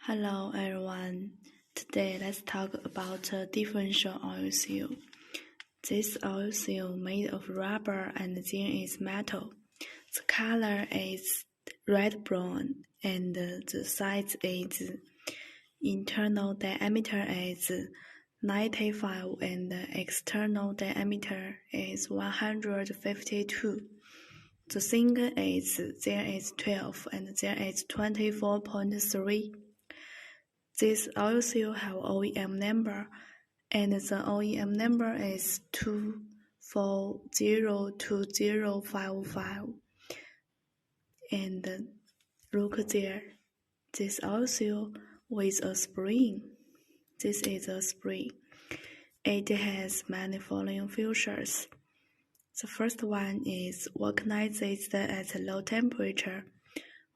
Hello everyone, today let's talk about a differential oil seal. This oil seal made of rubber and then is metal. The color is red-brown and the size is internal diameter is 95 and external diameter is 152. The single is there is 12 and there is 24.3. This oil seal have OEM number, and the OEM number is 2402055. And look there, this oil seal with a spring. This is a spring. It has many following features. The first one is vulcanized at low temperature,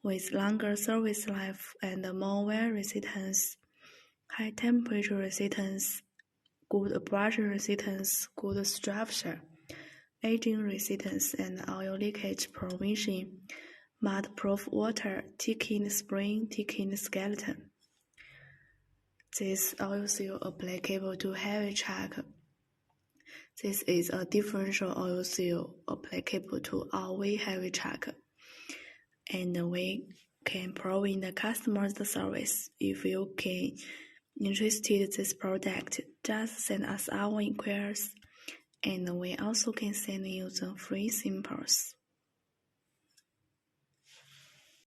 with longer service life and more wear resistance, high temperature resistance, good abrasion resistance, good structure, aging resistance, and oil leakage prevention, mud-proof water, thickened spring, thickened skeleton. This oil seal applicable to heavy truck. This is a differential oil seal applicable to Aowei heavy truck. And we can provide the customers the service. If you can interested in this product, just send us our inquiries, and we also can send you the free samples.